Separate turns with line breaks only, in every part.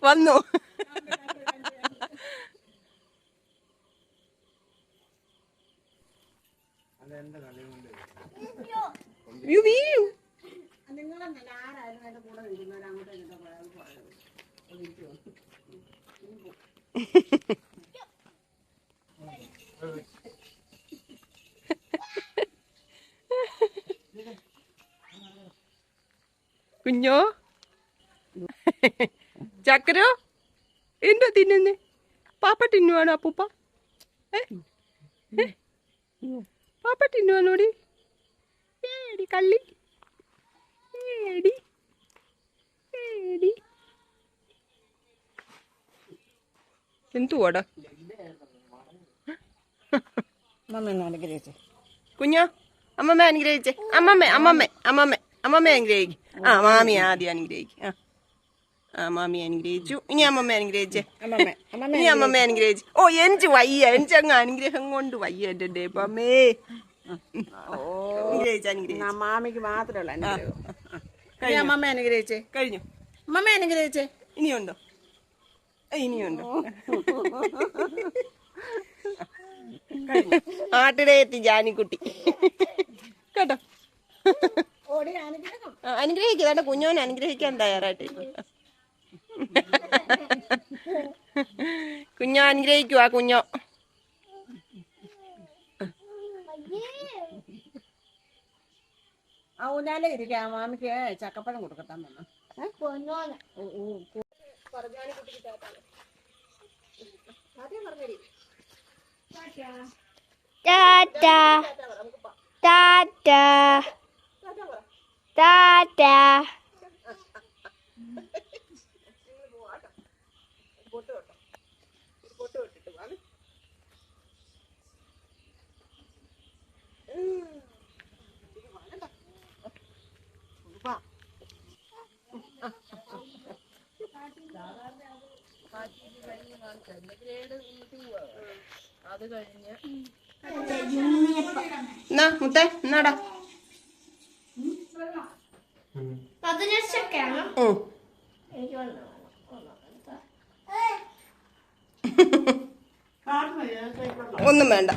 വന്നു. വീഴും. കുഞ്ഞോ ചക്കരോ എന്തോ തിന്നുന്നേ? പാപ്പ തിന്നുവാണോ അപ്പൂപ്പ? പാപ്പ തിന്നുവാണോടി? ഏടി കള്ളി, ഏടി ഏടി എന്തുവാടാ? കുഞ്ഞോ അമ്മമ്മ അനുഗ്രഹിച്ചേ. അമ്മമ്മ അനുഗ്രഹിക്കും. ആ മാമി ആദ്യം അനുഗ്രഹിക്കും. ആ മാമി അനുഗ്രഹിച്ചു. ഇനി അമ്മമ്മ അനുഗ്രഹിച്ചേ. ഇനി അമ്മമ്മ അനുഗ്രഹിച്ചു. ഓ എനിക്ക് വയ്യ, എനിക്കങ്ങ് അനുഗ്രഹം കൊണ്ട് വയ്യ. എന്റെ അമ്മേ
മാമിക്ക് മാത്രമല്ല അമ്മമ്മ അനുഗ്രഹിച്ചേ.
കഴിഞ്ഞു.
അമ്മമ്മ അനുഗ്രഹിച്ചേ.
ഇനിയുണ്ടോ? ഇനിയുണ്ടോ? ആട്ടിടെ എത്തി ജാനിക്കുട്ടി കേട്ടോ. അനുഗ്രഹിക്കുക. കുഞ്ഞോനെ അനുഗ്രഹിക്കാൻ തയ്യാറായിട്ട് കുഞ്ഞോ അനുഗ്രഹിക്കുവാ. കുഞ്ഞോ
ഊഞ്ഞാലേ ഇരിക്കാം. മാമിക്ക് ചക്കപ്പഴം കൊടുക്കട്ടാൻ വന്നു.
ടാറ്റാ ടാറ്റാ ടാറ്റാ.
അത് കഴിഞ്ഞ്
എന്നാ മുത്തേ എന്നാടാ? ഒന്നും വേണ്ട,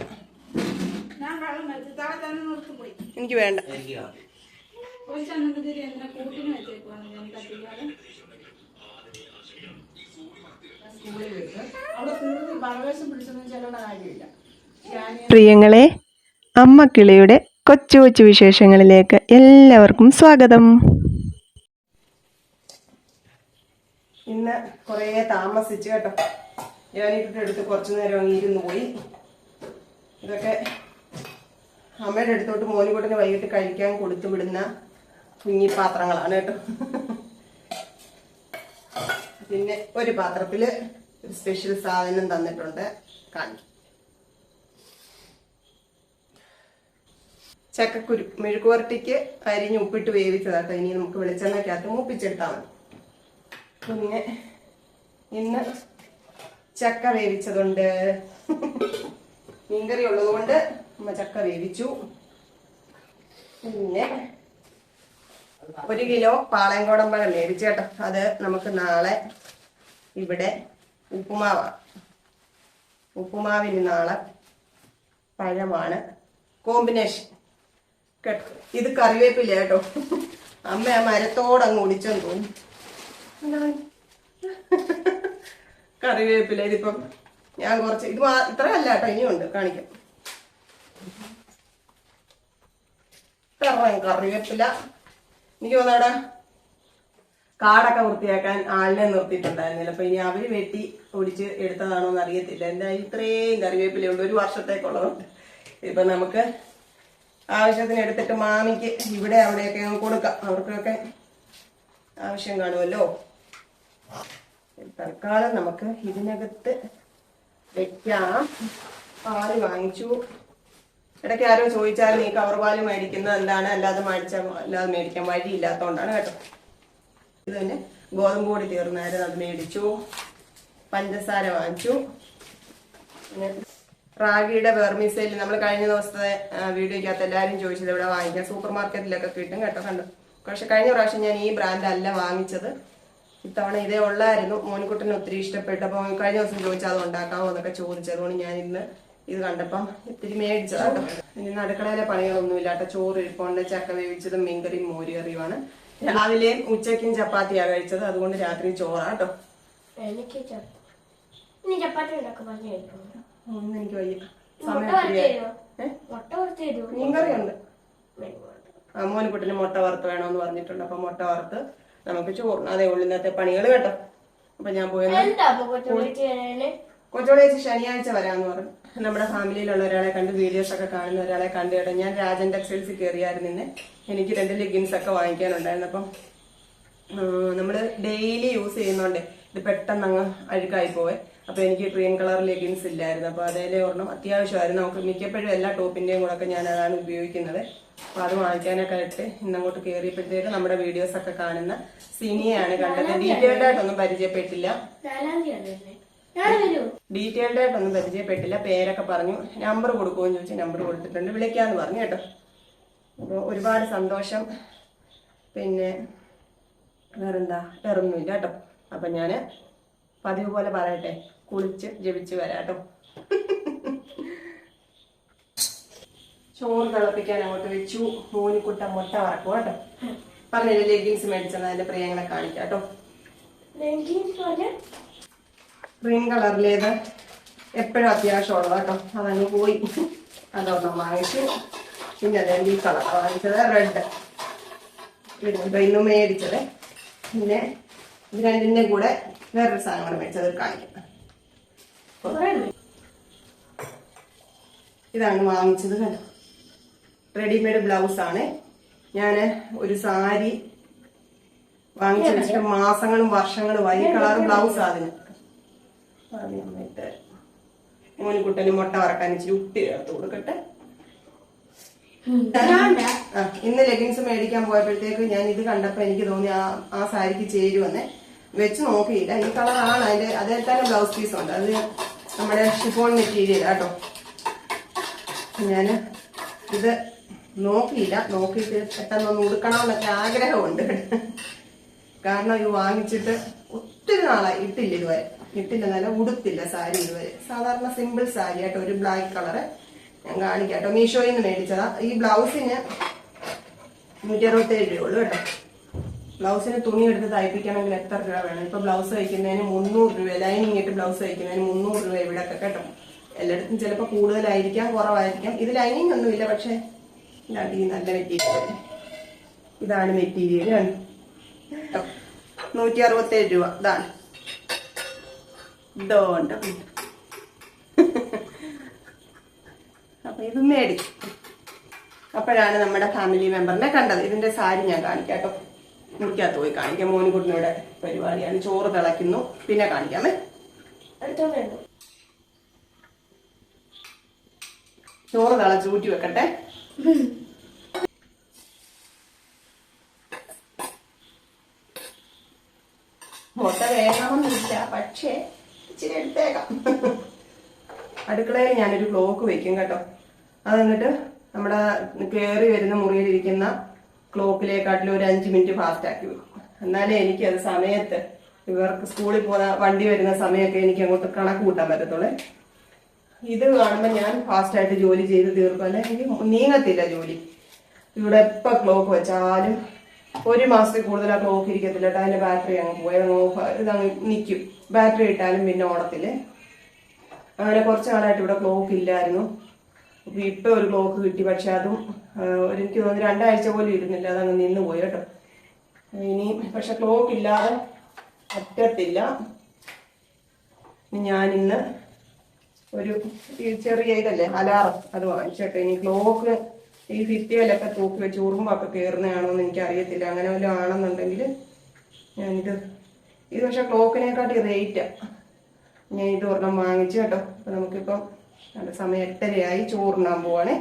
എനിക്ക് വേണ്ട. പ്രിയങ്ങളെ, അമ്മക്കിളിയുടെ കൊച്ചു കൊച്ചു വിശേഷങ്ങളിലേക്ക് എല്ലാവർക്കും സ്വാഗതം. ഇന്ന് കുറേ താമസിച്ചു കേട്ടോ. ഞാനിട്ടിട്ട് എടുത്ത് കുറച്ചു നേരം അങ്ങ് ഇരുന്ന് പോയി. ഇതൊക്കെ അമ്മയുടെ അടുത്തോട്ട് മോനിക്കൂട്ടിന് വൈകിട്ട് കഴിക്കാൻ കൊടുത്തു വിടുന്ന കുഞ്ഞിപ്പാത്രങ്ങളാണ് കേട്ടോ. പിന്നെ ഒരു പാത്രത്തില് ഒരു സ്പെഷ്യൽ സാധനം തന്നിട്ടുണ്ട്, കാണിക്കും. ചക്കക്കുരു മെഴുക്കുവരട്ടിക്ക് അരിഞ്ഞ് ഉപ്പിട്ട് വേവിച്ചതാട്ടോ. ഇനി നമുക്ക് വെളിച്ചെണ്ണയ്ക്കകത്ത് മൂപ്പിച്ചെടുത്താൽ മതി. പിന്നെ ഇന്ന് ചക്ക വേവിച്ചതുണ്ട്. മീൻകറി ഉള്ളതുകൊണ്ട് അമ്മ ചക്ക വേവിച്ചു. പിന്നെ 1 കിലോ പാളയംകോടൻ പഴം മേടിച്ചു കേട്ടോ. അത് നമുക്ക് നാളെ ഇവിടെ ഉപ്പുമാവിന് നാളെ പഴമാണ് കോമ്പിനേഷൻ കേട്ടോ. ഇത് കറിവേപ്പില്ല കേട്ടോ. അമ്മ ആ മരത്തോടങ്ങ് ഒടിച്ചെന്ന് തോന്നുന്നു. കറിവേപ്പില ഇതിപ്പം ഞാൻ കുറച്ച് ഇത് ഇത്രയല്ല കേട്ടോ, ഇനിയുണ്ട്, കാണിക്കാം. കറിവേപ്പില എനിക്ക് തോന്നാടാ കാടൊക്കെ വൃത്തിയാക്കാൻ ആളിനെ നിർത്തിയിട്ടുണ്ടായിരുന്നില്ല. അപ്പൊ ഇനി അവര് വെട്ടി ഒടിച്ച് എടുത്തതാണോ എന്ന് അറിയത്തില്ല. എന്തായാലും ഇത്രയും കറിവേപ്പിലുണ്ട്, 1 വർഷത്തേക്കുള്ളതുണ്ട്. ഇപ്പൊ നമുക്ക് ആവശ്യത്തിന് എടുത്തിട്ട് മാമിക്ക് ഇവിടെ അവിടെയൊക്കെ കൊടുക്കാം. അവർക്കൊക്കെ ആവശ്യം കാണുമല്ലോ. തൽക്കാലം നമുക്ക് ഇതിനകത്ത് വെക്കാം. പാല് വാങ്ങിച്ചു. ഇടയ്ക്ക് ആരോ ചോദിച്ചാൽ നീ കവർ പാല് മേടിക്കുന്നത് എന്താണ്, അല്ലാതെ മേടിക്കാൻ വഴിയില്ലാത്തതുകൊണ്ടാണ് കേട്ടോ. ഇത് തന്നെ ഗോതമ്പ് പൊടി തീർന്നായിരുന്നു, അത് മേടിച്ചു. പഞ്ചസാര വാങ്ങിച്ചു. പിന്നെ റാഗിയുടെ വെർമിസെല്ലി നമ്മൾ കഴിഞ്ഞ ദിവസത്തെ വീഡിയോക്കകത്ത് എല്ലാവരും ചോദിച്ചത് ഇവിടെ വാങ്ങിക്കാം. സൂപ്പർ മാർക്കറ്റിലൊക്കെ കിട്ടും കേട്ടോ. കണ്ടോ, പക്ഷെ കഴിഞ്ഞ പ്രാവശ്യം ഞാൻ ഈ ബ്രാൻഡ് അല്ല വാങ്ങിച്ചത്. ഇത്തവണ ഇതേ ഉള്ളായിരുന്നു. മോനിക്കുട്ടന് ഒത്തിരി ഇഷ്ടപ്പെട്ടു. അപ്പോൾ കഴിഞ്ഞ ദിവസം ചോദിച്ചാൽ അത് ഉണ്ടാക്കാമോ എന്നൊക്കെ ചോദിച്ചു. അതുകൊണ്ട് ഞാൻ ഇന്ന് ഇത് കണ്ടപ്പം ഇത്തിരി മേടിച്ചതാട്ടോ. ഇന്ന് അടുക്കളയിലെ പണികളൊന്നുമില്ല കേട്ടോ. ചോറ് ഇരിപ്പുണ്ട്, ചക്ക വേവിച്ചതും മീൻകറിയും മോരുകറിയുമാണ്. രാവിലെയും ഉച്ചയ്ക്കും ചപ്പാത്തിയാണ് കഴിച്ചത്. അതുകൊണ്ട് രാത്രി ചോറാട്ടോ.
എനിക്ക് ചപ്പാത്തി
ഒന്നും എനിക്ക് വയ്യ, മീൻകറിയുണ്ട്. മോനിക്കുട്ടിന് മുട്ട വറുത്ത് വേണമെന്ന് പറഞ്ഞിട്ടുണ്ട്. അപ്പൊ മുട്ട വറുത്ത് നമുക്ക് ചോറിന് അതേ ഉള്ളൂ ഇന്നത്തെ പണികൾ കേട്ടോ. അപ്പൊ ഞാൻ കൊച്ചോളേച്ച് ശനിയാഴ്ച വരാന്ന് പറഞ്ഞു. നമ്മുടെ ഫാമിലിയിലുള്ള ഒരാളെ കണ്ട്, വീഡിയോസ് ഒക്കെ കാണുന്ന ഒരാളെ കണ്ടു കേട്ടോ. ഞാൻ രാജൻ ടെക്സ്റ്റൈൽസിൽ കയറിയായിരുന്നു ഇന്ന്. എനിക്ക് 2 ലെഗിൻസ് ഒക്കെ വാങ്ങിക്കാനുണ്ടായിരുന്നു. അപ്പം നമ്മള് ഡെയിലി യൂസ് ചെയ്യുന്നോണ്ടേ ഇത് പെട്ടെന്ന് അങ്ങ് അഴുക്കായി പോവേ. അപ്പൊ എനിക്ക് ക്രീം കളർ ലെഗിൻസ് ഇല്ലായിരുന്നു. അപ്പൊ അതേലെ ഒരെണ്ണം അത്യാവശ്യമായിരുന്നു. നമുക്ക് മിക്കപ്പോഴും എല്ലാ ടോപ്പിന്റെയും കൂടെ ഒക്കെ ഞാൻ അതാണ് ഉപയോഗിക്കുന്നത്. അപ്പൊ അത് വാങ്ങിക്കാനൊക്കെ ആയിട്ട് ഇന്നങ്ങോട്ട് കയറിയപ്പോഴത്തേക്ക് നമ്മുടെ വീഡിയോസ് ഒക്കെ കാണുന്ന സിനിയാണ് കണ്ടത്. ഡീറ്റെയിൽഡ് ആയിട്ടൊന്നും പരിചയപ്പെട്ടില്ല. പേരൊക്കെ പറഞ്ഞു. നമ്പർ കൊടുക്കുമെന്ന് ചോദിച്ചാൽ നമ്പർ കൊടുത്തിട്ടുണ്ട്. വിളിക്കാന്ന് പറഞ്ഞു കേട്ടോ. അപ്പോൾ ഒരുപാട് സന്തോഷം. പിന്നെ വേറെന്താ, വേറൊന്നുമില്ല കേട്ടോ. അപ്പൊ ഞാന് പതിവ് പോലെ പറയട്ടെ, കുളിച്ച് ജപിച്ച് വരാട്ടോ. ചോറ് തിളപ്പിക്കാൻ അങ്ങോട്ട് വെച്ചു. മോനിക്കുട്ട മുട്ട വറക്കും കേട്ടോ. പറഞ്ഞില്ലേ ലെഗിൻസ് മേടിച്ചത്, അതിന്റെ പ്രിയങ്ങളെ കാണിക്കാം കേട്ടോ. ക്രീം കളറിലേത് എപ്പോഴും അത്യാവശ്യമുള്ള കേട്ടോ. അതങ്ങ് പോയി. അതൊന്നും വാങ്ങിച്ചു. പിന്നെ അതെന്റെ ഈ കളർ വാങ്ങിച്ചത് റെഡ്. ഇന്നും മേടിച്ചത്. പിന്നെ ഇത് രണ്ടിന്റെ കൂടെ വേറൊരു സാധനം കൂടെ മേടിച്ചത് കാണിക്കാം. ഇതാണ് വാങ്ങിച്ചത് കേട്ടോ. റെഡിമെയ്ഡ് ബ്ലൗസ് ആണ്. ഞാന് ഒരു സാരി വാങ്ങിച്ചു വെച്ചിട്ട് മാസങ്ങളും വർഷങ്ങളുമായി. ഈ കളർ ബ്ലൗസ് അതിന്. മോനിക്കുട്ടന് മുട്ട വറക്കാൻ ഇച്ചിരി ഉപ്പ് ചേർത്ത് കൊടുക്കട്ടെ. ഇന്ന് ലെഗിൻസ് മേടിക്കാൻ പോയപ്പോഴത്തേക്ക് ഞാൻ ഇത് കണ്ടപ്പോ എനിക്ക് തോന്നി ആ സാരിക്ക് ചേരുവെന്നെ. വെച്ച് നോക്കിയില്ല. ഈ കളറാണ് അതിന്റെ. അതേ തന്നെ ബ്ലൗസ് പീസ് ഉണ്ട്. അത് നമ്മുടെ ഷിഫോൺ മെറ്റീരിയൽ കേട്ടോ. ഞാന് ഇത് നോക്കിയില്ല. നോക്കിയിട്ട് പെട്ടെന്നൊന്ന് ഉടുക്കണമെന്നൊക്കെ ആഗ്രഹമുണ്ട്. കാരണം ഇത് വാങ്ങിച്ചിട്ട് ഒത്തിരി നാളായി. ഇട്ടില്ല ഇതുവരെ. ഇട്ടില്ലെന്നല്ല, ഉടുത്തില്ല സാരി ഇതുവരെ. സാധാരണ സിമ്പിൾ സാരി ആയിട്ട് ഒരു ബ്ലാക്ക് കളറ് ഞാൻ കാണിക്കാട്ടോ. മീഷോയിൽ നിന്ന് മേടിച്ചതാ. ഈ ബ്ലൗസിന് 167 രൂപയുള്ളൂ കേട്ടോ. ബ്ലൗസിന് തുണി എടുത്ത് തയ്പ്പിക്കണമെങ്കിൽ എത്ര രൂപ വേണം? ഇപ്പൊ ബ്ലൗസ് തയ്ക്കുന്നതിന് 300 രൂപ. ലൈനിങ് ഇട്ട് ബ്ലൗസ് തയ്ക്കുന്നതിന് 300 രൂപ ഇവിടെയൊക്കെ കേട്ടോ. എല്ലായിടത്തും ചിലപ്പോൾ കൂടുതലായിരിക്കാം, കുറവായിരിക്കാം. ഇത് ലൈനിങ് ഒന്നുമില്ല, പക്ഷെ ഇതാണ്ടി നല്ല മെറ്റീരിയൽ. ഇതാണ് മെറ്റീരിയൽ കേട്ടോ. 167 രൂപ. ഇതാണ് ഇതോണ്ട്. അപ്പൊ ഇത് മേടിച്ചു. അപ്പോഴാണ് നമ്മുടെ ഫാമിലി മെമ്പറിനെ കണ്ടത്. ഇതിന്റെ സാരി ഞാൻ കാണിക്കാം കേട്ടോ. മുറിക്കകത്ത് പോയി കാണിക്കാം. മോനിക്കുട്ടിയുടെ പരിപാടിയാണ്. ചോറ് തിളയ്ക്കുന്നു. പിന്നെ കാണിക്കാമേ. ചോറ് തിളച്ച് ഊറ്റി വെക്കട്ടെ. മുട്ട വേണമെന്നില്ല, പക്ഷേ ഇച്ചിരി എടുത്തേക്കാം. അടുക്കളയിൽ ഞാനൊരു ക്ലോക്ക് വെക്കും കേട്ടോ. അത് എന്നിട്ട് നമ്മുടെ കയറി വരുന്ന മുറിയിലിരിക്കുന്ന ക്ലോക്കിലേക്കാട്ടിൽ ഒരു 5 മിനിറ്റ് ഫാസ്റ്റ് ആക്കി വെക്കും. എന്നാലേ എനിക്ക് അത് സമയത്ത് ഇവർക്ക് സ്കൂളിൽ പോകുന്ന വണ്ടി വരുന്ന സമയമൊക്കെ എനിക്ക് അങ്ങോട്ട് കണക്ക് കൂട്ടാൻ പറ്റത്തുള്ളേ. ഇത് കാണുമ്പോൾ ഞാൻ ഫാസ്റ്റായിട്ട് ജോലി ചെയ്ത് തീർക്കും. അല്ലെ എനിക്ക് നീങ്ങത്തില്ല ജോലി. ഇവിടെ എപ്പോൾ ക്ലോക്ക് വെച്ചാലും 1 മാസത്തിൽ കൂടുതൽ ആ ക്ലോക്ക് ഇരിക്കത്തില്ല കേട്ടോ. അതിന്റെ ബാറ്ററി അങ്ങ് പോയി ഇതങ്ങ് നിൽക്കും. ബാറ്ററി ഇട്ടാലും പിന്നെ ഓണത്തില്. അങ്ങനെ കുറച്ച് നാളായിട്ട് ഇവിടെ ക്ലോക്ക് ഇല്ലായിരുന്നു. അപ്പൊ ഇപ്പൊ ഒരു ക്ലോക്ക് കിട്ടി. പക്ഷെ അതും എനിക്ക് തോന്നുന്നു 2 ആഴ്ച പോലും ഇരുന്നില്ല. അതങ്ങ് നിന്ന് പോയി കേട്ടോ. ഇനി പക്ഷെ ക്ലോക്ക് ഇല്ലാതെ പറ്റത്തില്ല. ഞാനിന്ന് ഒരു ചെറിയ ഇതല്ലേ അലാറം, അത് വാങ്ങിച്ചോട്ടെ. ഇനി ക്ലോക്ക് ഈ ഭിത്തിയിലൊക്കെ തൂക്കി വെച്ച് ഉറുമ്പൊക്കെ കയറുന്നതാണോ എന്ന് എനിക്ക് അറിയത്തില്ല. അങ്ങനെ വല്ലതും ആണെന്നുണ്ടെങ്കിൽ ഞാനിത് പക്ഷെ ക്ലോക്കിനെക്കാട്ടി റേറ്റാ. ഞാൻ ഇത് ഒരെണ്ണം വാങ്ങിച്ചു കേട്ടോ. അപ്പൊ നമുക്കിപ്പം നല്ല സമയം 8:30 ചോറുണ്ണാൻ പോവാണേ.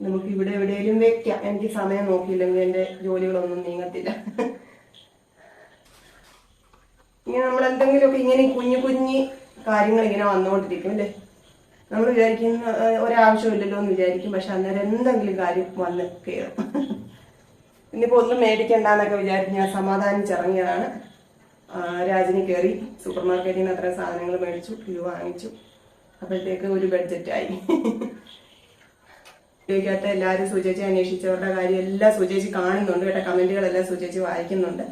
നമുക്ക് ഇവിടെ എവിടെയെങ്കിലും വെക്കാം. എനിക്ക് സമയം നോക്കിയില്ലെങ്കിൽ എന്റെ ജോലികളൊന്നും നീങ്ങത്തില്ല. ഇങ്ങനെ നമ്മൾ എന്തെങ്കിലുമൊക്കെ ഇങ്ങനെ കുഞ്ഞു കുഞ്ഞു കാര്യങ്ങൾ ഇങ്ങനെ വന്നുകൊണ്ടിരിക്കും അല്ലേ. നമ്മൾ വിചാരിക്കുന്ന ഒരാവശ്യമില്ലല്ലോ എന്ന് വിചാരിക്കും. പക്ഷെ അന്നേരം എന്തെങ്കിലും കാര്യം വന്ന് കയറും. ഇനിയിപ്പോ ഒന്നും മേടിക്കണ്ടെന്നൊക്കെ വിചാരിച്ച് ഞാൻ സമാധാനിച്ചിറങ്ങിയതാണ്. രാജിനി കയറി സൂപ്പർ മാർക്കറ്റിൽ നിന്ന് അത്ര സാധനങ്ങൾ മേടിച്ചു, ഇത് വാങ്ങിച്ചു. അപ്പോഴത്തേക്ക് ഒരു ബഡ്ജറ്റായി. വീഡിയോക്കകത്ത് എല്ലാവരും സുചേച്ചി അന്വേഷിച്ചവരുടെ കാര്യം എല്ലാം സുചേച്ചി കാണുന്നുണ്ട് കേട്ടോ. കമന്റുകളെല്ലാം സുചേച്ചി വായിക്കുന്നുണ്ട്.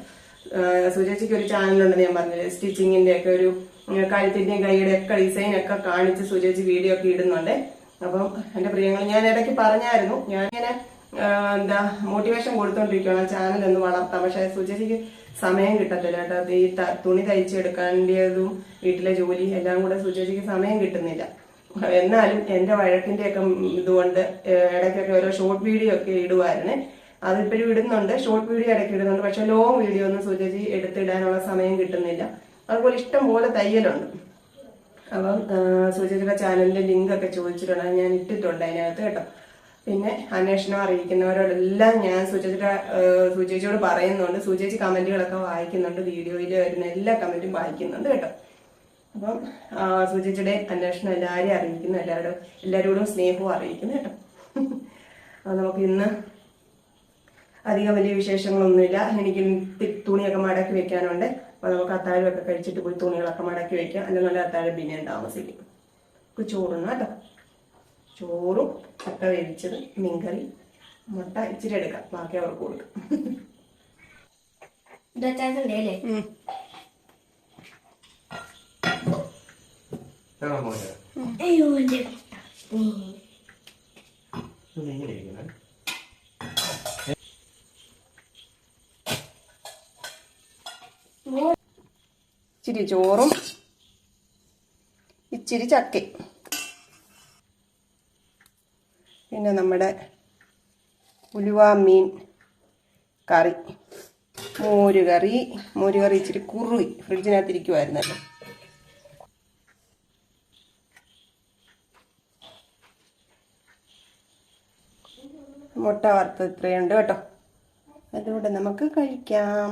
സുചേച്ചിക്ക് ഒരു ചാനലുണ്ടെന്ന് ഞാൻ പറഞ്ഞില്ലേ, സ്റ്റിച്ചിങ്ങിന്റെ ഒക്കെ ഒരു കഴുത്തിന്റെയും കൈയുടെ ഒക്കെ ഡിസൈൻ ഒക്കെ കാണിച്ച് സുചേച്ചി വീഡിയോ ഒക്കെ ഇടുന്നുണ്ട്. അപ്പം എന്റെ പ്രിയങ്ങൾ, ഞാൻ ഇടയ്ക്ക് പറഞ്ഞായിരുന്നു ഞാനിങ്ങനെ എന്താ മോട്ടിവേഷൻ കൊടുത്തോണ്ടിരിക്കുകയാണ് ചാനൽ ഒന്ന് വളർത്താം. പക്ഷെ സുചേച്ചിക്ക് സമയം കിട്ടത്തില്ല കേട്ടോ. ഈ തുണി തയ്ച്ചെടുക്കേണ്ടതും വീട്ടിലെ ജോലി എല്ലാം കൂടെ സുചേച്ചിക്ക് സമയം കിട്ടുന്നില്ല. എന്നാലും എന്റെ വഴക്കിന്റെ ഒക്കെ ഇതുകൊണ്ട് ഇടയ്ക്കൊക്കെ ഓരോ ഷോർട്ട് വീഡിയോ ഒക്കെ ഇടുവായിരുന്നേ. അതിപ്പോഴും ഇടുന്നുണ്ട്, ഷോർട്ട് വീഡിയോ ഇടയ്ക്ക് ഇടുന്നുണ്ട്. പക്ഷെ ലോങ് വീഡിയോ ഒന്നും സുചേച്ചി എടുത്തിടാനുള്ള സമയം കിട്ടുന്നില്ല. അതുപോലെ ഇഷ്ടം പോലെ തയ്യലുണ്ട്. അപ്പം സുചേച്ചിയുടെ ചാനലിന്റെ ലിങ്ക് ഒക്കെ ചോദിച്ചിട്ടുണ്ട്, ഞാൻ ഇട്ടിട്ടുണ്ട് അതിനകത്ത് കേട്ടോ. പിന്നെ അന്വേഷണം അറിയിക്കുന്നവരോടെല്ലാം ഞാൻ സുചേച്ചിയോട് പറയുന്നുണ്ട്. സുചേച്ചി കമന്റുകളൊക്കെ വായിക്കുന്നുണ്ട്, വീഡിയോയിൽ വരുന്ന എല്ലാ കമന്റും വായിക്കുന്നുണ്ട് കേട്ടോ. അപ്പം സുചേച്ചിയുടെ അന്വേഷണം എല്ലാവരെയും അറിയിക്കുന്നു, എല്ലാവരോടും സ്നേഹവും അറിയിക്കുന്നു കേട്ടോ. നമുക്ക് ഇന്ന് അധികം വലിയ വിശേഷങ്ങളൊന്നുമില്ല. എനിക്ക് തുണിയൊക്കെ മടക്കി വെക്കാനുണ്ട്. അപ്പൊ നമുക്ക് അത്താഴമൊക്കെ കഴിച്ചിട്ട് പോയി തുണികളൊക്കെ മടക്കി വെക്കാം. അല്ലെങ്കിൽ അത്താഴം പിന്നെ താമസിക്കും. ചോറുണ്ണ കേട്ടോ. ചോറും ചക്ക വേവിച്ചത്, മീൻകറി, മുട്ട ഇച്ചിരി എടുക്കാം, ബാക്കി അവർക്ക് കൊടുക്കും. ഇച്ചിരി ചോറും ഇച്ചിരി ചക്കയും പിന്നെ നമ്മുടെ ഉലുവ മീൻ കറി, മോരുകറി ഇച്ചിരി കുറുവി ഫ്രിഡ്ജിനകത്തിരിക്കുമായിരുന്നല്ലോ. മുട്ട വറുത്ത് ഇത്രയുണ്ട് കേട്ടോ. അതുകൂടെ നമുക്ക് കഴിക്കാം.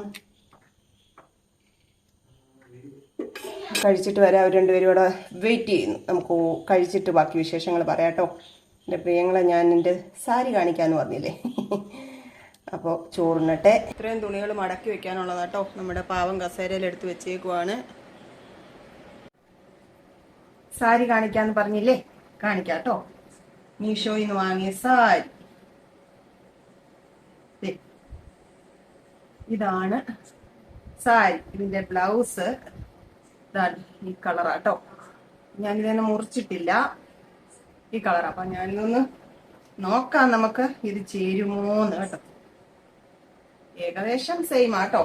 കഴിച്ചിട്ട് വരാം. അവർ രണ്ടുപേരും കൂടെ വെയിറ്റ് ചെയ്യുന്നു. നമുക്ക് കഴിച്ചിട്ട് ബാക്കി വിശേഷങ്ങൾ പറയാം കേട്ടോ. എൻ്റെ പ്രിയങ്ങളെ, ഞാൻ എൻ്റെ സാരി കാണിക്കാമെന്ന് പറഞ്ഞില്ലേ. അപ്പോൾ ചോറിനട്ടെ. ഇത്രയും തുണികൾ മടക്കി വെക്കാനുള്ളതാ കേട്ടോ. നമ്മുടെ പാവം കസേരയിൽ എടുത്ത് വെച്ചേക്കുവാണ്. സാരി കാണിക്കാന്ന് പറഞ്ഞില്ലേ, കാണിക്കാം കേട്ടോ. മീഷോയിൽ നിന്ന് വാങ്ങിയ സാരി. ഇതാണ് സാരി. ഇതിന്റെ ബ്ലൗസ് ഈ കളറാട്ടോ. ഞാനിതൊന്നും മുറിച്ചിട്ടില്ല, ഈ കളർ. അപ്പൊ ഞാനിതൊന്ന് നോക്കാം നമുക്ക് ഇത് ചേരുമോന്ന് കേട്ടോ. ഏകദേശം സെയിം ആട്ടോ.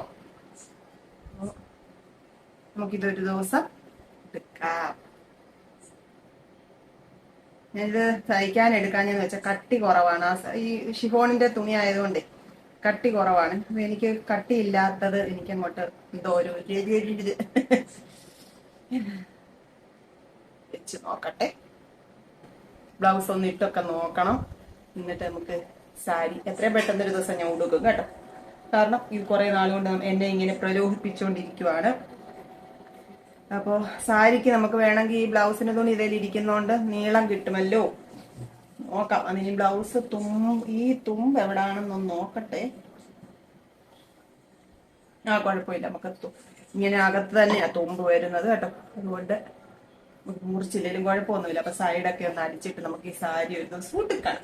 നമുക്കിതൊരു ദിവസം എടുക്കാം. ഞാനിത് തയ്ക്കാൻ എടുക്കാഞ്ഞെന്ന് വെച്ചാൽ കട്ടി കുറവാണ്. ഈ ഷിഫോണിന്റെ തുണി ആയതുകൊണ്ട് കട്ടി കുറവാണ്. അപ്പൊ എനിക്ക് കട്ടിയില്ലാത്തത് എനിക്ക് അങ്ങോട്ട് എന്തോ ഒരു വെച്ച് നോക്കട്ടെ. ബ്ലൗസ് ഒന്ന് ഇട്ടൊക്കെ നോക്കണം. എന്നിട്ട് നമുക്ക് സാരി എത്രയും പെട്ടെന്ന് ഒരു ദിവസം ഞാൻ ഉടുക്കും കേട്ടോ. കാരണം ഇത് കുറെ നാളുകൊണ്ട് എന്നെ ഇങ്ങനെ പ്രലോഭിപ്പിച്ചുകൊണ്ടിരിക്കുവാണ്. അപ്പോ സാരിക്ക് നമുക്ക് വേണമെങ്കിൽ ഈ ബ്ലൗസിന് തുണി ഇതിൽ ഇരിക്കുന്നോണ്ട് നീളം കിട്ടുമല്ലോ. നോക്കാം. അതിന് ബ്ലൗസ് ഈ തുമ്പ് എവിടാണെന്നൊന്ന് നോക്കട്ടെ. കുഴപ്പമില്ല, നമുക്ക് ഇങ്ങനെ അകത്ത് തന്നെയാ തുമ്പ് വരുന്നത് കേട്ടോ. അതുകൊണ്ട് മുറിച്ചില്ലേലും കുഴപ്പമൊന്നുമില്ല. അപ്പൊ സൈഡൊക്കെ ഒന്ന് അടിച്ചിട്ട് നമുക്ക് ഈ സാരി ഒരു ദിവസം ഉടുക്കണം.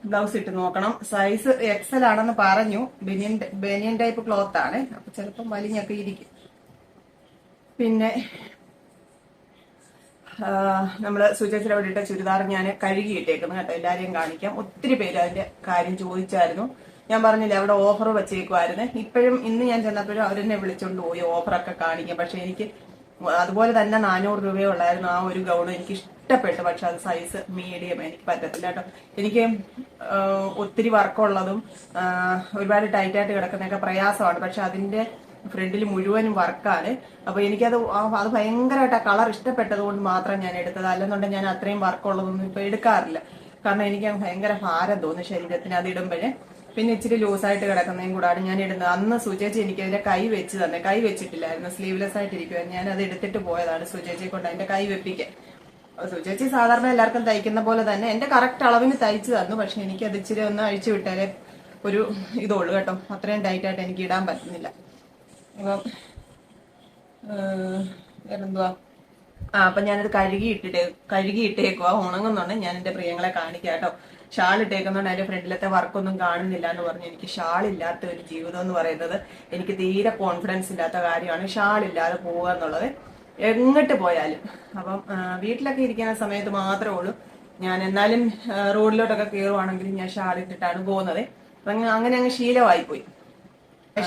ബ്ലൗസ് ഇട്ട് നോക്കണം. സൈസ് എക്സൽ ആണെന്ന് പറഞ്ഞു. ബനിയൻ ടൈപ്പ് ക്ലോത്ത് ആണ്. അപ്പൊ ചിലപ്പം വലിഞ്ഞൊക്കെ ഇരിക്കും. പിന്നെ നമ്മള് സുചേച്ചിയുടെ അവിടെ ഇട്ട ചുരിദാർ ഞാൻ കഴുകിയിട്ടേക്കുന്നു കേട്ടോ. എല്ലാരെയും കാണിക്കാം. ഒത്തിരി പേര് അതിന്റെ കാര്യം ചോദിച്ചായിരുന്നു. ഞാൻ പറഞ്ഞില്ലേ അവിടെ ഓഫർ വെച്ചേക്കുമായിരുന്നു. ഇപ്പോഴും ഇന്ന് ഞാൻ ചെന്നപ്പോഴും അവരെന്നെ വിളിച്ചോണ്ട് പോയി ഓഫറൊക്കെ കാണിക്കാം. പക്ഷെ എനിക്ക് അതുപോലെ തന്നെ 400 രൂപയേ ഉള്ളായിരുന്നു ആ ഒരു ഗൗൺ. എനിക്ക് ഇഷ്ടപ്പെട്ടു. പക്ഷെ അത് സൈസ് മീഡിയം എനിക്ക് പറ്റത്തില്ല കേട്ടോ. എനിക്ക് ഒത്തിരി വർക്കുള്ളതും ഒരുപാട് ടൈറ്റായിട്ട് കിടക്കുന്നതൊക്കെ പ്രയാസമാണ്. പക്ഷെ അതിന്റെ ഫ്രണ്ടിൽ മുഴുവനും വർക്കാണ്. അപ്പൊ എനിക്കത് ഭയങ്കരമായിട്ട് ആ കളർ ഇഷ്ടപ്പെട്ടത് കൊണ്ട് മാത്രം ഞാൻ എടുത്തത്. അല്ലെന്നുണ്ടെങ്കിൽ ഞാൻ അത്രയും വർക്കുള്ളതൊന്നും ഇപ്പൊ എടുക്കാറില്ല. കാരണം എനിക്ക് ഭയങ്കര ഭാരം തോന്നും ശരീരത്തിന് അത് ഇടുമ്പോഴേ. പിന്നെ ഇച്ചിരി ലൂസായിട്ട് കിടക്കുന്നതും കൂടാണ് ഞാൻ ഇടുന്നത്. അന്ന് സുചേച്ചി എനിക്ക് അതിന്റെ കൈ വെച്ച് തന്നെ, കൈ വെച്ചിട്ടില്ലായിരുന്നു, സ്ലീവ്ലെസ് ആയിട്ടിരിക്കുവായിരുന്നു. ഞാൻ അത് എടുത്തിട്ട് പോയതാണ് സുചേച്ചിയെ കൊണ്ട് അതിന്റെ കൈ വെപ്പിക്കാൻ. സുചേച്ചി സാധാരണ എല്ലാവർക്കും തയ്ക്കുന്ന പോലെ തന്നെ എന്റെ കറക്റ്റ് അളവിന് തയ്ച്ചു തന്നു. പക്ഷെ എനിക്ക് അത് ഇച്ചിരി ഒന്ന് അഴിച്ചു വിട്ടാലേ ഒരു ഇതുള്ളൂ കേട്ടോ. അത്രയും ടൈറ്റായിട്ട് എനിക്ക് ഇടാൻ പറ്റുന്നില്ല. അപ്പം വേറെന്തുവാ, അപ്പം ഞാനത് കഴുകിയിട്ടേക്കുവാ. ഉണങ്ങുന്നുണ്ട്. ഞാൻ എൻ്റെ പ്രിയങ്ങളെ കാണിക്കാം കേട്ടോ. ഷാൾ ഇട്ടേക്കുന്നതുകൊണ്ട് അതിന്റെ ഫ്രണ്ടിലത്തെ വർക്കൊന്നും കാണുന്നില്ല എന്ന് പറഞ്ഞു. എനിക്ക് ഷാൾ ഇല്ലാത്ത ഒരു ജീവിതം എന്ന് പറയുന്നത് എനിക്ക് തീരെ കോൺഫിഡൻസ് ഇല്ലാത്ത കാര്യമാണ്, ഷാൾ ഇല്ലാതെ പോവുക എന്നുള്ളത് എങ്ങോട്ട് പോയാലും. അപ്പം വീട്ടിലൊക്കെ ഇരിക്കുന്ന സമയത്ത് മാത്രമേ ഉള്ളൂ ഞാൻ എന്നാലും റോഡിലോട്ടൊക്കെ കയറുവാണെങ്കിലും ഞാൻ ഷാൾ ഇട്ടിട്ടാണ് പോകുന്നത്. അങ്ങനെ അങ്ങ് ശീലമായി പോയി.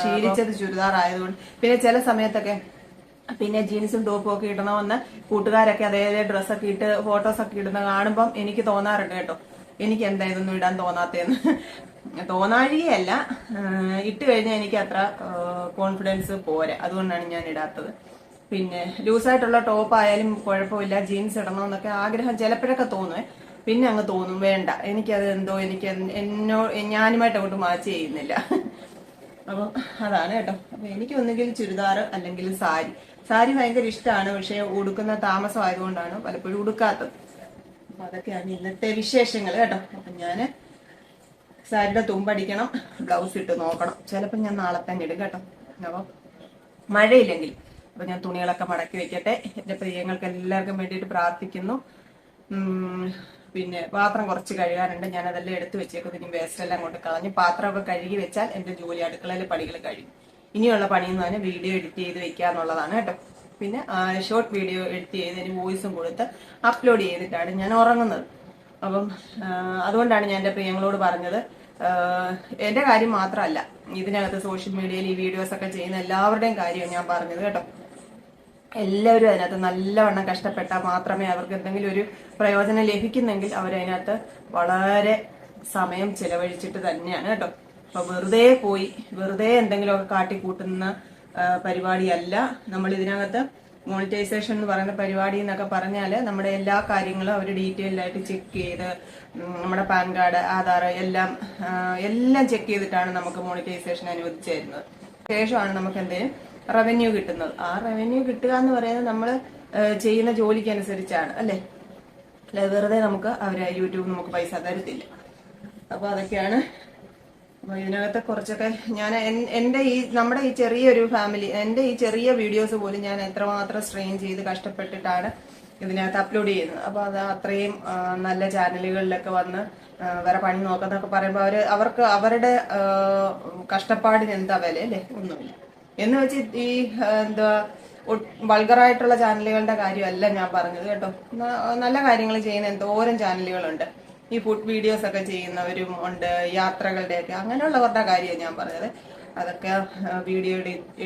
ശീലിച്ചത് ചുരിദാർ ആയതുകൊണ്ട്. പിന്നെ ചില സമയത്തൊക്കെ പിന്നെ ജീൻസും ടോപ്പും ഒക്കെ ഇടണമെന്ന് കൂട്ടുകാരൊക്കെ അതേ ഡ്രസ്സൊക്കെ ഇട്ട് ഫോട്ടോസൊക്കെ ഇടുന്ന കാണുമ്പം എനിക്ക് തോന്നാറുണ്ട് കേട്ടോ, എനിക്ക് എന്താ ഇതൊന്നും ഇടാൻ തോന്നാത്തേന്ന്. തോന്നാഴികയല്ല, ഇട്ട് കഴിഞ്ഞാൽ എനിക്ക് അത്ര കോൺഫിഡൻസ് പോരാ, അതുകൊണ്ടാണ് ഞാൻ ഇടാത്തത്. പിന്നെ ലൂസായിട്ടുള്ള ടോപ്പ് ആയാലും കുഴപ്പമില്ല, ജീൻസ് ഇടണമെന്നൊക്കെ ആഗ്രഹം ചിലപ്പോഴൊക്കെ തോന്നുവേ. പിന്നെ അങ്ങ് തോന്നും വേണ്ട, എനിക്കത് എന്തോ ഞാനുമായിട്ട് അങ്ങോട്ട് മാച്ച് ചെയ്യുന്നില്ല. അപ്പം അതാണ് കേട്ടോ. അപ്പൊ എനിക്ക് ഒന്നുകിൽ ചുരിദാർ അല്ലെങ്കിൽ സാരി ഭയങ്കര ഇഷ്ടമാണ്. പക്ഷെ ഉടുക്കുന്ന താമസം ആയതുകൊണ്ടാണ് പലപ്പോഴും ഉടുക്കാത്തത്. അപ്പൊ അതൊക്കെയാണ് ഇന്നത്തെ വിശേഷങ്ങൾ കേട്ടോ. അപ്പൊ ഞാന് സാരിയുടെ തുമ്പടിക്കണം, ബ്ലൗസ് ഇട്ട് നോക്കണം. ചിലപ്പോൾ ഞാൻ നാളെ തന്നെ ഇടും കേട്ടോ. അപ്പം മഴയില്ലെങ്കിൽ. അപ്പൊ ഞാൻ തുണികളൊക്കെ മടക്കി വെക്കട്ടെ. എന്റെ പ്രിയങ്ങൾക്ക് എല്ലാവർക്കും വേണ്ടിയിട്ട് പ്രാർത്ഥിക്കുന്നു. പിന്നെ പാത്രം കുറച്ച് കഴുകാനുണ്ട്, ഞാൻ അതെല്ലാം എടുത്തു വെച്ചേക്കും. ഇനി വേസ്റ്റ് എല്ലാം കൊണ്ട് കളഞ്ഞ് പാത്രമൊക്കെ കഴുകി വെച്ചാൽ എന്റെ ജോലി അടുക്കളയിലെ പണികൾ കഴിയും. ഇനിയുള്ള പണിയെന്ന് പറഞ്ഞാൽ വീഡിയോ എഡിറ്റ് ചെയ്ത് വെക്കുക എന്നുള്ളതാണ് കേട്ടോ. പിന്നെ ഷോർട്ട് വീഡിയോ എഡിറ്റ് ചെയ്ത് അതിന് വോയിസും കൊടുത്ത് അപ്ലോഡ് ചെയ്തിട്ടാണ് ഞാൻ ഉറങ്ങുന്നത്. അപ്പം അതുകൊണ്ടാണ് ഞാൻ എന്റെ പ്രിയങ്ങളോട് പറഞ്ഞത്, എന്റെ കാര്യം മാത്രമല്ല, ഇതിനകത്ത് സോഷ്യൽ മീഡിയയിൽ ഈ വീഡിയോസ് ഒക്കെ ചെയ്യുന്ന എല്ലാവരുടെയും കാര്യമാണ് ഞാൻ പറഞ്ഞത് കേട്ടോ. എല്ലാവരും അതിനകത്ത് നല്ലവണ്ണം കഷ്ടപ്പെട്ടാൽ മാത്രമേ അവർക്ക് എന്തെങ്കിലും ഒരു പ്രയോജനം ലഭിക്കുന്നെങ്കിൽ അവരതിനകത്ത് വളരെ സമയം ചെലവഴിച്ചിട്ട് തന്നെയാണ് കേട്ടോ. അപ്പൊ വെറുതെ എന്തെങ്കിലുമൊക്കെ കാട്ടിക്കൂട്ടുന്ന പരിപാടിയല്ല. നമ്മൾ ഇതിനകത്ത് മോണിറ്റൈസേഷൻ എന്ന് പറയുന്ന പരിപാടി എന്നൊക്കെ പറഞ്ഞാല് നമ്മുടെ എല്ലാ കാര്യങ്ങളും അവർ ഡീറ്റെയിൽഡ് ആയിട്ട് ചെക്ക് ചെയ്ത് നമ്മുടെ പാൻ കാർഡ്, ആധാർ എല്ലാം ചെക്ക് ചെയ്തിട്ടാണ് നമുക്ക് മോണിറ്റൈസേഷൻ അനുവദിച്ചു തരുന്നത്. ശേഷമാണ് നമുക്ക് എന്തെങ്കിലും റവന്യൂ കിട്ടുന്നത്. ആ റവന്യൂ കിട്ടുക എന്ന് പറയുന്നത് നമ്മൾ ചെയ്യുന്ന ജോലിക്ക് അനുസരിച്ചാണ് അല്ലേ. അല്ലെ വെറുതെ നമുക്ക് അവര് യൂട്യൂബ് നമുക്ക് പൈസ തരത്തില്ല. അപ്പൊ അതൊക്കെയാണ്. അപ്പൊ ഇതിനകത്ത് കുറച്ചൊക്കെ ഞാൻ നമ്മുടെ ഈ ചെറിയൊരു ഫാമിലി, എന്റെ ഈ ചെറിയ വീഡിയോസ് പോലും ഞാൻ എത്രമാത്രം സ്ട്രെയിൻ ചെയ്ത് കഷ്ടപ്പെട്ടിട്ടാണ് ഇതിനകത്ത് അപ്ലോഡ് ചെയ്യുന്നത്. അപ്പൊ അത് അത്രയും നല്ല ചാനലുകളിലൊക്കെ വന്ന് വേറെ പണി നോക്കുന്നൊക്കെ പറയുമ്പോൾ അവർക്ക് അവരുടെ കഷ്ടപ്പാടിന് എന്താ വില അല്ലേ? ഒന്നുമില്ല. എന്ന് വെച്ച് ഈ വൾഗറായിട്ടുള്ള ചാനലുകളുടെ കാര്യമല്ല ഞാൻ പറഞ്ഞത് കേട്ടോ. നല്ല കാര്യങ്ങൾ ചെയ്യുന്ന എന്തോരം ചാനലുകളുണ്ട്. ഈ ഫുഡ് വീഡിയോസ് ഒക്കെ ചെയ്യുന്നവരും ഉണ്ട്, യാത്രകളുടെയൊക്കെ, അങ്ങനെയുള്ളവരുടെ കാര്യമാണ് ഞാൻ പറഞ്ഞത്. അതൊക്കെ വീഡിയോ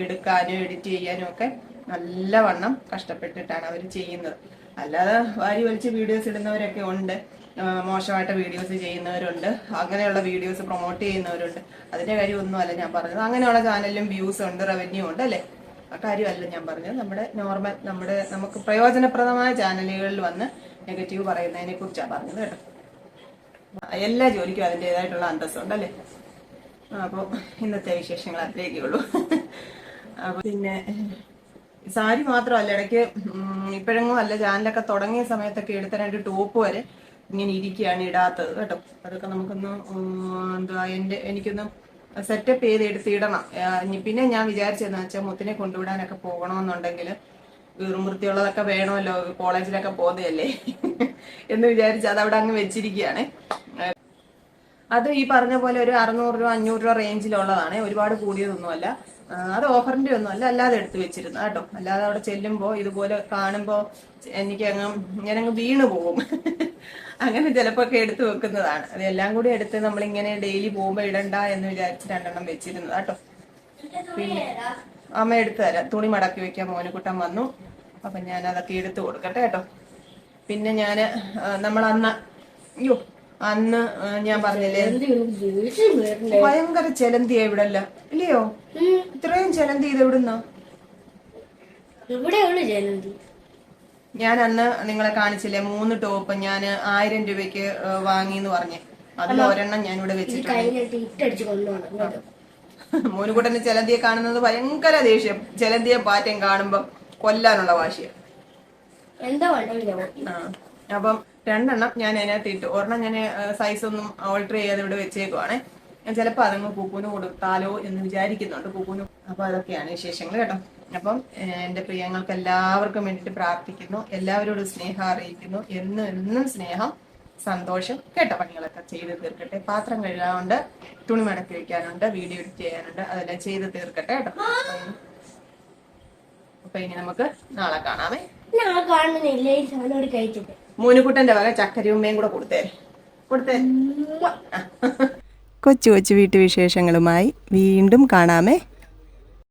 എടുക്കാനും എഡിറ്റ് ചെയ്യാനും ഒക്കെ നല്ലവണ്ണം കഷ്ടപ്പെട്ടിട്ടാണ് അവർ ചെയ്യുന്നത്. അല്ലാതെ വാരി വലിച്ച് വീഡിയോസ് ഇടുന്നവരൊക്കെ ഉണ്ട്, മോശമായിട്ട് വീഡിയോസ് ചെയ്യുന്നവരുണ്ട്, അങ്ങനെയുള്ള വീഡിയോസ് പ്രൊമോട്ട് ചെയ്യുന്നവരുണ്ട്. അതിന്റെ കാര്യമൊന്നുമല്ല ഞാൻ പറഞ്ഞത്. അങ്ങനെയുള്ള ചാനലിലും വ്യൂസ് ഉണ്ട്, റവന്യൂ ഉണ്ട് അല്ലേ. ആ കാര്യമല്ല ഞാൻ പറഞ്ഞത്. നമ്മുടെ നോർമൽ നമുക്ക് പ്രയോജനപ്രദമായ ചാനലുകളിൽ വന്ന് നെഗറ്റീവ് പറയുന്നതിനെ കുറിച്ചാണ് പറഞ്ഞത് കേട്ടോ. എല്ലാ ജോലിക്കും അതിൻ്റെതായിട്ടുള്ള അന്തസ്സുണ്ട് അല്ലേ. അപ്പോൾ ഇന്നത്തെ വിശേഷങ്ങൾ അതിലേക്കേ ഉള്ളൂ. അപ്പൊ പിന്നെ സാരി മാത്രമല്ല, ഇടയ്ക്ക് ഇപ്പോഴെങ്ങും അല്ല, ചാനലൊക്കെ തുടങ്ങിയ സമയത്തൊക്കെ എടുത്ത 2 ടോപ്പ് വരെ ഇങ്ങനെ ഇരിക്കുകയാണ് ഇടാത്തത് കേട്ടോ. അതൊക്കെ നമുക്കൊന്ന് എനിക്കൊന്ന് സെറ്റപ്പ് ചെയ്ത് എടുത്തിടണം. പിന്നെ ഞാൻ വിചാരിച്ചതെന്ന് വെച്ചാൽ മുത്തിനെ കൊണ്ടുവിടാനൊക്കെ പോകണമെന്നുണ്ടെങ്കിൽ വീറും വൃത്തിയുള്ളതൊക്കെ വേണമല്ലോ, കോളേജിലൊക്കെ പോകുന്നതല്ലേ എന്ന് വിചാരിച്ച് അത് അവിടെ അങ്ങ് വെച്ചിരിക്കുകയാണ്. അത് ഈ പറഞ്ഞ പോലെ ഒരു 600 രൂപ 500 രൂപ റേഞ്ചിലുള്ളതാണ്, ഒരുപാട് കൂടിയതൊന്നുമല്ല. അത് ഓഫറിന്റെ ഒന്നും അല്ല, അല്ലാതെ എടുത്തു വെച്ചിരുന്നു കേട്ടോ. അല്ലാതെ അവിടെ ചെല്ലുമ്പോ ഇതുപോലെ കാണുമ്പോ ഞാനങ്ങ് വീണു പോകും. അങ്ങനെ ചിലപ്പോ ഒക്കെ എടുത്തു വെക്കുന്നതാണ്. അതെല്ലാം കൂടി എടുത്ത് നമ്മളിങ്ങനെ ഡെയിലി പോകുമ്പോ ഇടണ്ട എന്ന് വിചാരിച്ച് 2 എണ്ണം വെച്ചിരുന്നത് കേട്ടോ. പിന്നെ അമ്മ എടുത്തു തരാം. തുണി മടക്കി വെക്കാൻ മോനുകുട്ടൻ വന്നു. അപ്പൊ ഞാൻ അതൊക്കെ എടുത്തു കൊടുക്കട്ടെ കേട്ടോ. പിന്നെ അന്ന് ഞാൻ പറഞ്ഞില്ലേ ഭയങ്കര ചെലന്തിയാ ഇവിടല്ല ഇല്ലയോ? ഇത്രയും ചെലന്തി ഇത് എവിടുന്നോ? ഞാൻ അന്ന് നിങ്ങളെ കാണിച്ചില്ലേ 3 ടോപ്പ് ഞാൻ 1000 രൂപയ്ക്ക് വാങ്ങിന്ന് പറഞ്ഞേ. അതിൽ ഒരെണ്ണം ഞാൻ ഇവിടെ വെച്ചിട്ടുണ്ട്. മോനുകുട്ടന് ചെലന്തിയെ കാണുന്നത് ഭയങ്കര ദേഷ്യം. ചെലന്തിയെ പാറ്റയും കാണുമ്പോ കൊല്ലാനുള്ള വാശിയ. അപ്പം 2 എണ്ണം ഞാൻ അതിനകത്ത് ഇട്ടു. ഒരെണ്ണം ഞാൻ സൈസ് ഒന്നും ഓൾട്ടർ ചെയ്യാതെ ഇവിടെ വെച്ചേക്കുവാണേ. ഞാൻ ചിലപ്പോൾ അതങ്ങ് കുക്കുവിന് കൊടുത്താലോ എന്ന് വിചാരിക്കുന്നുണ്ട് കുക്കുവിന്. അപ്പോൾ അതൊക്കെയാണ് വിശേഷങ്ങൾ കേട്ടോ. അപ്പം എൻ്റെ പ്രിയങ്ങൾക്ക് എല്ലാവർക്കും വേണ്ടിയിട്ട് പ്രാർത്ഥിക്കുന്നു, എല്ലാവരോടും സ്നേഹം അറിയിക്കുന്നു. എന്നും എന്നും സ്നേഹം, സന്തോഷം കേട്ടോ. പണികളൊക്കെ ചെയ്ത് തീർക്കട്ടെ. പാത്രം കഴുകാനുണ്ട്, തുണി മടക്കി വയ്ക്കാനുണ്ട്, വീഡിയോ എഡിറ്റ് ചെയ്യാനുണ്ട്, അതെല്ലാം ചെയ്ത് തീർക്കട്ടെ കേട്ടോ. അപ്പൊ ഇനി നമുക്ക് നാളെ കാണാമേ.
നാളെ കാണുന്നില്ല ഈ സാധനം കഴിച്ചിട്ട്.
മോനുകുട്ടന്റെ വക ചക്കരയും ഉമ്മയും കൂടെ കൊടുത്തേ. കൊച്ചു കൊച്ചു വീട്ടുവിശേഷങ്ങളുമായി വീണ്ടും കാണാമേ.